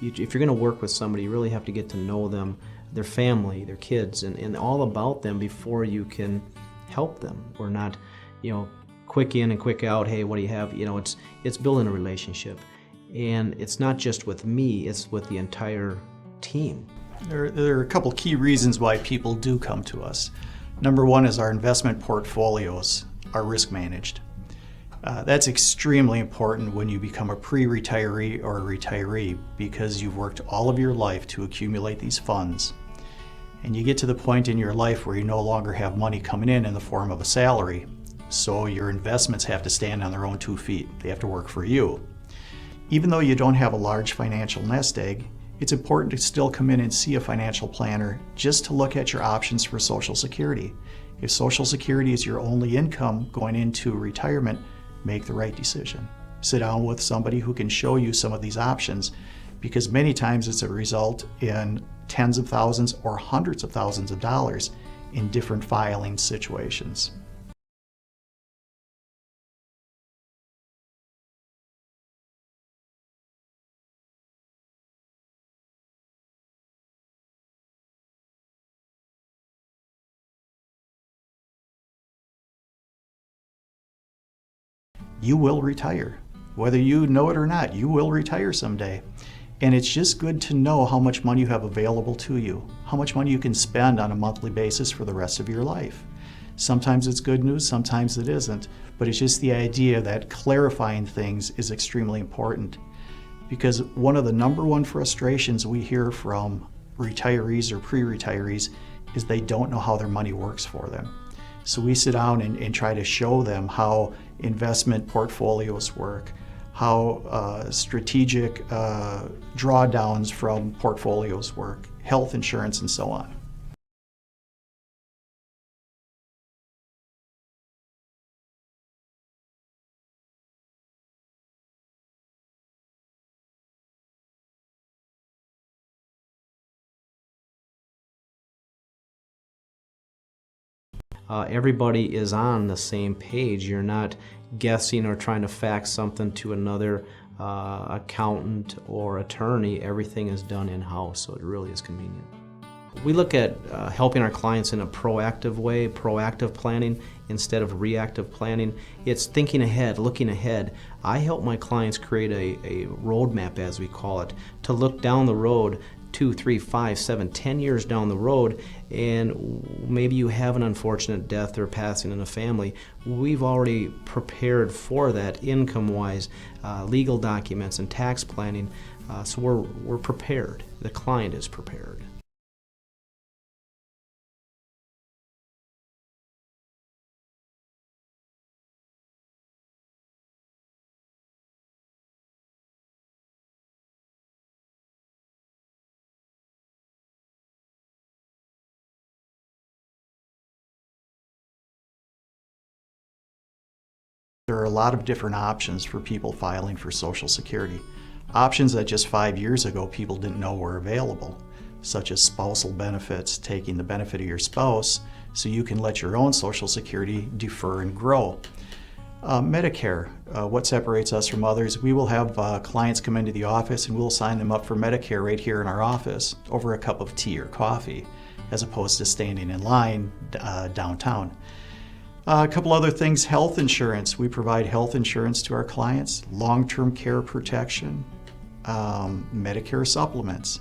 if you're going to work with somebody, you really have to get to know them, their family, their kids, and all about them before you can help them. We're not, quick in and quick out, hey, what do you have? It's building a relationship. And it's not just with me, it's with the entire team. There are a couple key reasons why people do come to us. Number one is our investment portfolios are risk managed. That's extremely important when you become a pre-retiree or a retiree, because you've worked all of your life to accumulate these funds. And you get to the point in your life where you no longer have money coming in the form of a salary. So your investments have to stand on their own 2 feet. They have to work for you. Even though you don't have a large financial nest egg, it's important to still come in and see a financial planner just to look at your options for Social Security. If Social Security is your only income going into retirement, make the right decision. Sit down with somebody who can show you some of these options, because many times it's a result in tens of thousands or hundreds of thousands of dollars in different filing situations. You will retire. Whether you know it or not, you will retire someday. And it's just good to know how much money you have available to you, how much money you can spend on a monthly basis for the rest of your life. Sometimes it's good news, sometimes it isn't, but it's just the idea that clarifying things is extremely important. Because one of the number one frustrations we hear from retirees or pre-retirees is they don't know how their money works for them. So we sit down and try to show them how investment portfolios work, how strategic drawdowns from portfolios work, health insurance, and so on. Everybody is on the same page. You're not guessing or trying to fax something to another accountant or attorney. Everything is done in-house, so it really is convenient. We look at helping our clients in a proactive way, proactive planning instead of reactive planning. It's thinking ahead, looking ahead. I help my clients create a roadmap, as we call it, to look down the road 2, 3, 5, 7, 10 years down the road, and maybe you have an unfortunate death or passing in a family. We've already prepared for that income-wise, legal documents and tax planning, so we're prepared. The client is prepared. There are a lot of different options for people filing for Social Security. Options that just 5 years ago people didn't know were available, such as spousal benefits, taking the benefit of your spouse so you can let your own Social Security defer and grow. Medicare, what separates us from others, we will have clients come into the office and we'll sign them up for Medicare right here in our office over a cup of tea or coffee, as opposed to standing in line downtown. A couple other things, health insurance. We provide health insurance to our clients, long-term care protection, Medicare supplements.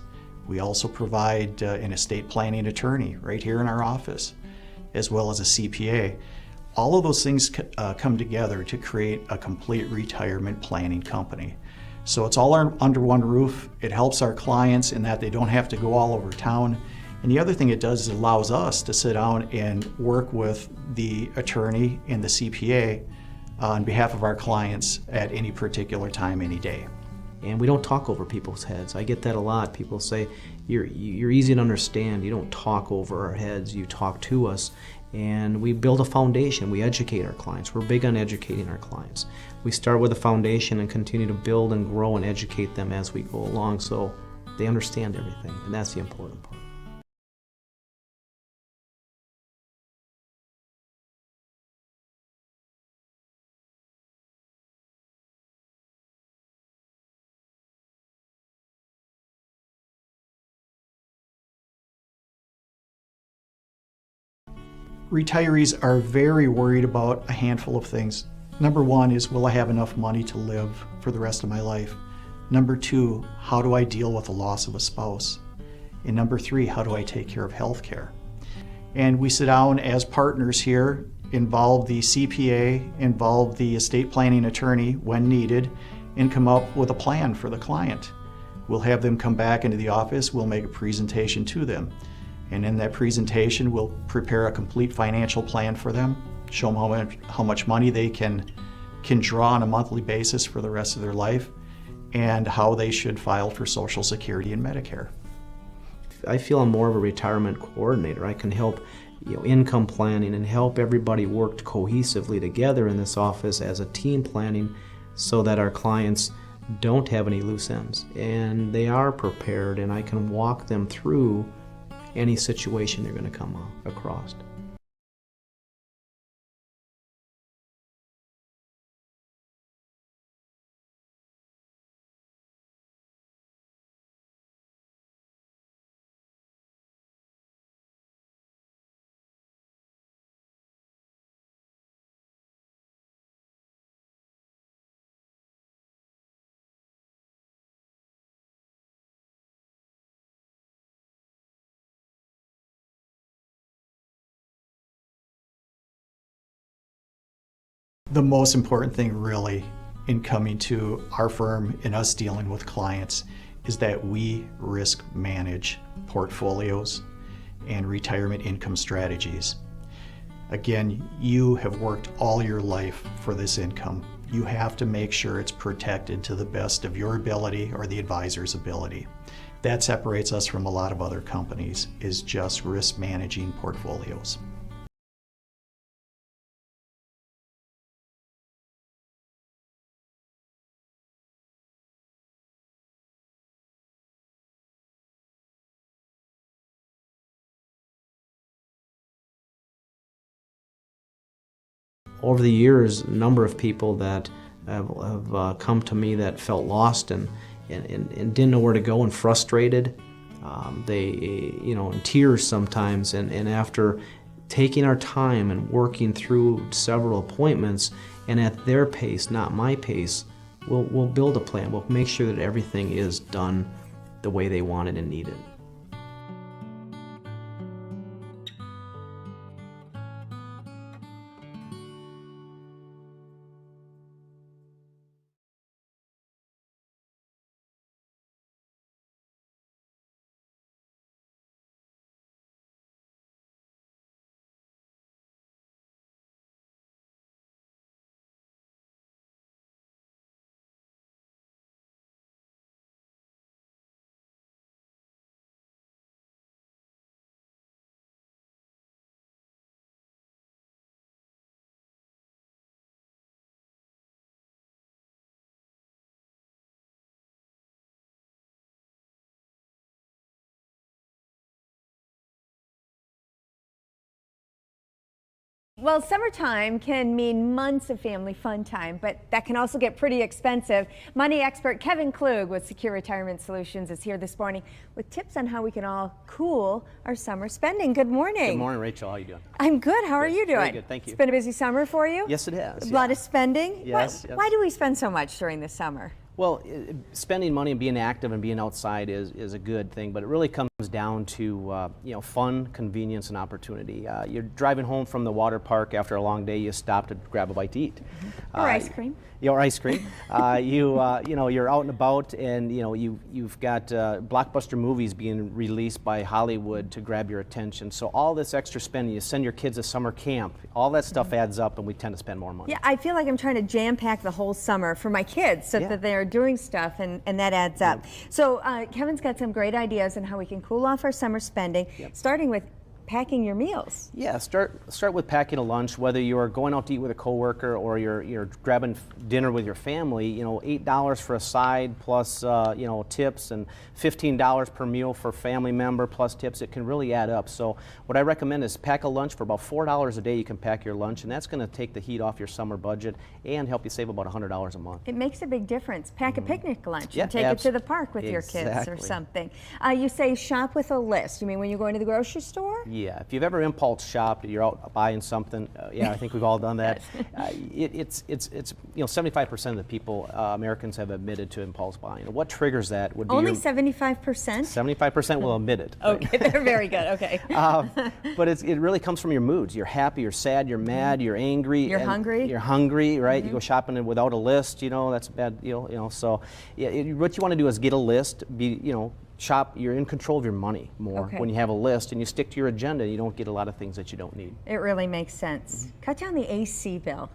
We also provide an estate planning attorney right here in our office, as well as a CPA. All of those things come together to create a complete retirement planning company. So it's all under one roof. It helps our clients in that they don't have to go all over town. And the other thing it does is it allows us to sit down and work with the attorney and the CPA on behalf of our clients at any particular time, any day. And we don't talk over people's heads. I get that a lot. People say, you're easy to understand. You don't talk over our heads. You talk to us. And we build a foundation. We educate our clients. We're big on educating our clients. We start with a foundation and continue to build and grow and educate them as we go along so they understand everything. And that's the important part. Retirees are very worried about a handful of things. Number one is, will I have enough money to live for the rest of my life? Number two, how do I deal with the loss of a spouse? And number three, how do I take care of health care? And we sit down as partners here, involve the CPA, involve the estate planning attorney when needed, and come up with a plan for the client. We'll have them come back into the office, we'll make a presentation to them. And in that presentation, we'll prepare a complete financial plan for them, show them how much money they can draw on a monthly basis for the rest of their life, and how they should file for Social Security and Medicare. I feel I'm more of a retirement coordinator. I can help income planning and help everybody work cohesively together in this office as a team planning so that our clients don't have any loose ends and they are prepared, and I can walk them through any situation they're going to come across. The most important thing really in coming to our firm and us dealing with clients is that we risk manage portfolios and retirement income strategies. Again, you have worked all your life for this income. You have to make sure it's protected to the best of your ability or the advisor's ability. That separates us from a lot of other companies, is just risk managing portfolios. Over the years, a number of people that have come to me that felt lost and didn't know where to go and frustrated. They, in tears sometimes, and after taking our time and working through several appointments and at their pace, not my pace, we'll build a plan. We'll make sure that everything is done the way they want it and need it. Well, summertime can mean months of family fun time, but that can also get pretty expensive. Money expert Kevin Klug with Secure Retirement Solutions is here this morning with tips on how we can all cool our summer spending. Good morning. Good morning, Rachel. How are you doing? I'm good. How are you doing? Very good, thank you. It's been a busy summer for you? Yes, it has. A lot of spending? Yes, Why, yes. why do we spend so much during the summer? Well, spending money and being active and being outside is a good thing, but it really comes down to fun, convenience, and opportunity. You're driving home from the water park after a long day. You stop to grab a bite to eat. Or ice cream. Or ice cream. You're out and about, and you've got blockbuster movies being released by Hollywood to grab your attention. So all this extra spending, you send your kids to summer camp, all that stuff adds up, and we tend to spend more money. Yeah, I feel like I'm trying to jam pack the whole summer for my kids so that they're doing stuff, and that adds up. So Kevin's got some great ideas on how we can cool off our summer spending, starting with packing your meals. Yeah, start with packing a lunch. Whether you're going out to eat with a coworker or you're grabbing dinner with your family, $8 for a side plus tips, and $15 per meal for family member plus tips. It can really add up. So what I recommend is pack a lunch for about $4 a day. You can pack your lunch, and that's going to take the heat off your summer budget and help you save about $100 a month. It makes a big difference. Pack a picnic lunch Yeah, and take it to the park with your kids or exactly. something. You say shop with a list. You mean when you're going to the grocery store? Yeah, if you've ever impulse shopped, you're out buying something. Yeah, I think we've all done that. It's 75% of the people Americans have admitted to impulse buying. What triggers that would be Only 75%? 75% will admit it. Okay, they're very good. Okay. But it really comes from your moods. You're happy, you're sad, you're mad, you're angry. You're hungry. You're hungry, right? You go shopping without a list. That's a bad deal. So what you want to do is get a list. Shop, you're in control of your money more when you have a list and you stick to your agenda. You don't get a lot of things that you don't need. It really makes sense. Cut down the AC bill.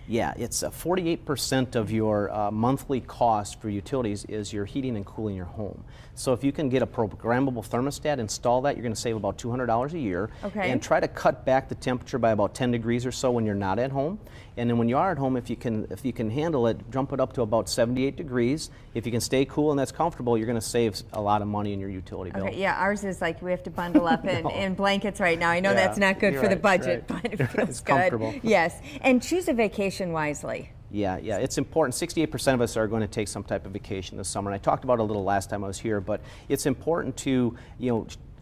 Yeah, it's 48% of your monthly cost for utilities is your heating and cooling your home. So if you can get a programmable thermostat, install that, you're going to save about $200 a year. Okay. And try to cut back the temperature by about 10 degrees or so when you're not at home. And then when you are at home, if you can handle it, jump it up to about 78 degrees. If you can stay cool and that's comfortable, you're going to save a lot of money in your utility bill. Okay, yeah, ours is like we have to bundle up in blankets right now. I know Yeah, that's not good you're for the right, budget, right. but it feels It's good. comfortable. Yes, and choose a vacation wisely. Yeah, it's important. 68% of us are going to take some type of vacation this summer. And I talked about it a little last time I was here, but it's important to,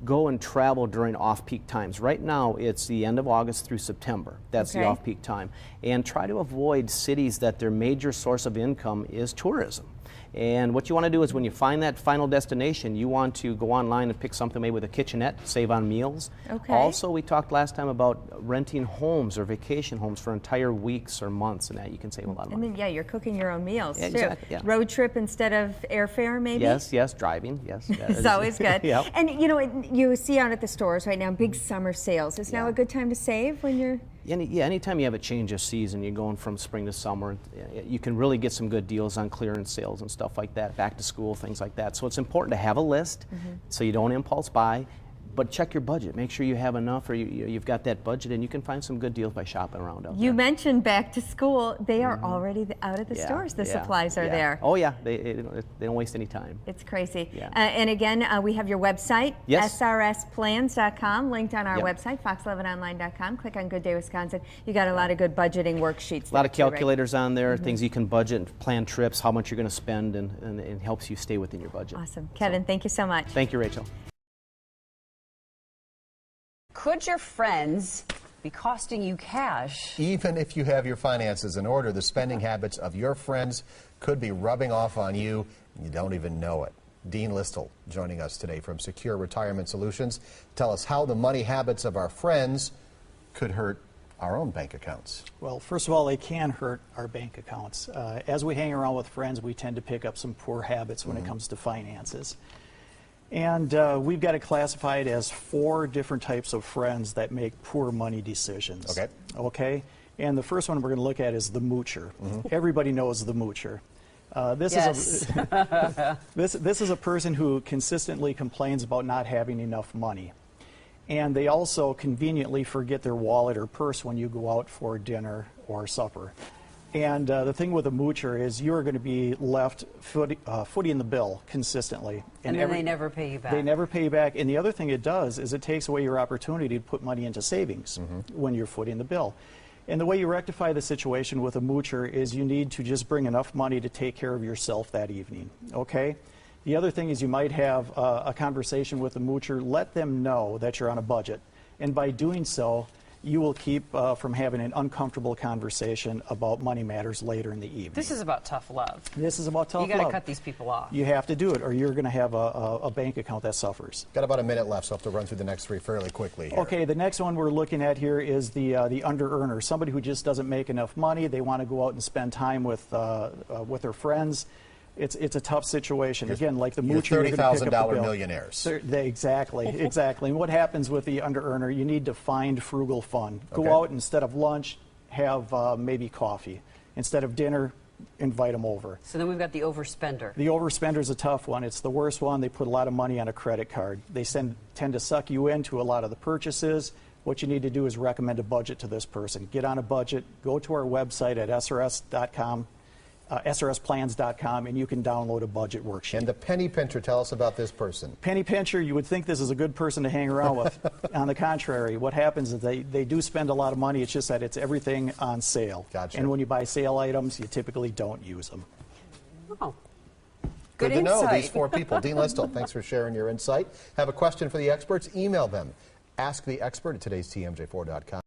go and travel during off-peak times. Right now, it's the end of August through September. That's the off-peak time. And try to avoid cities that their major source of income is tourism. And what you want to do is when you find that final destination, you want to go online and pick something maybe with a kitchenette, save on meals. Okay. Also, we talked last time about renting homes or vacation homes for entire weeks or months, and that you can save a lot of And money. then, you're cooking your own meals, Yeah, too. exactly, yeah. Road trip instead of airfare, maybe? Yes, driving, yes. It's always good. Yep. And, you see out at the stores right now, big summer sales. Is now a good time to save when you're... Anytime you have a change of season, you're going from spring to summer, you can really get some good deals on clearance sales and stuff like that, back to school, things like that. So it's important to have a list so you don't impulse buy, but check your budget. Make sure you have enough or you've got that budget, and you can find some good deals by shopping around out there. You mentioned back to school. They are already out of the stores. The supplies are there. Oh, yeah. They don't waste any time. It's crazy. Yeah. And again, we have your website, Yes. srsplans.com, linked on our Yep. website, fox11online.com. Click on Good Day Wisconsin. You got a lot of good budgeting worksheets. A lot of there, too, right? calculators on there, things you can budget and plan trips, how much you're going to spend, and it helps you stay within your budget. Awesome. Kevin, thank you so much. Thank you, Rachel. Could your friends be costing you cash? Even if you have your finances in order, the spending habits of your friends could be rubbing off on you, and you don't even know it. Dean Listle joining us today from Secure Retirement Solutions. Tell us how the money habits of our friends could hurt our own bank accounts. Well, first of all, they can hurt our bank accounts. As we hang around with friends, we tend to pick up some poor habits when it comes to finances. And we've got it classified as 4 different types of friends that make poor money decisions. Okay? And the first one we're going to look at is the moocher. Everybody knows the moocher. This is a person who consistently complains about not having enough money. And they also conveniently forget their wallet or purse when you go out for dinner or supper. And the thing with a moocher is you're going to be left footing the bill consistently. And then they never pay you back. They never pay you back. And the other thing it does is it takes away your opportunity to put money into savings when you're footing the bill. And the way you rectify the situation with a moocher is you need to just bring enough money to take care of yourself that evening, okay? The other thing is you might have a conversation with the moocher. Let them know that you're on a budget. And by doing so, you will keep from having an uncomfortable conversation about money matters later in the evening. This is about tough love. This is about tough love. You got to cut these people off. You have to do it, or you're going to have a bank account that suffers. Got about a minute left, so I have to run through the next 3 fairly quickly here. Okay, the next one we're looking at here is the under-earner, somebody who just doesn't make enough money. They want to go out and spend time with their friends. It's a tough situation. Again, like the moocher, you're going to pick up the bill. $30,000 millionaires. Exactly. And what happens with the under-earner, you need to find frugal fun. Go out, instead of lunch, have maybe coffee. Instead of dinner, invite them over. So then we've got the overspender. The overspender is a tough one. It's the worst one. They put a lot of money on a credit card. They tend to suck you into a lot of the purchases. What you need to do is recommend a budget to this person. Get on a budget. Go to our website at srs.com. srsplans.com, and you can download a budget worksheet. And the penny pincher, tell us about this person. Penny pincher, you would think this is a good person to hang around with. On the contrary, what happens is they do spend a lot of money. It's just that it's everything on sale. Gotcha. And when you buy sale items, you typically don't use them. Oh. Good to insight. know, these 4 people. Dean Listle, thanks for sharing your insight. Have a question for the experts? Email them Ask the expert at today's TMJ4.com.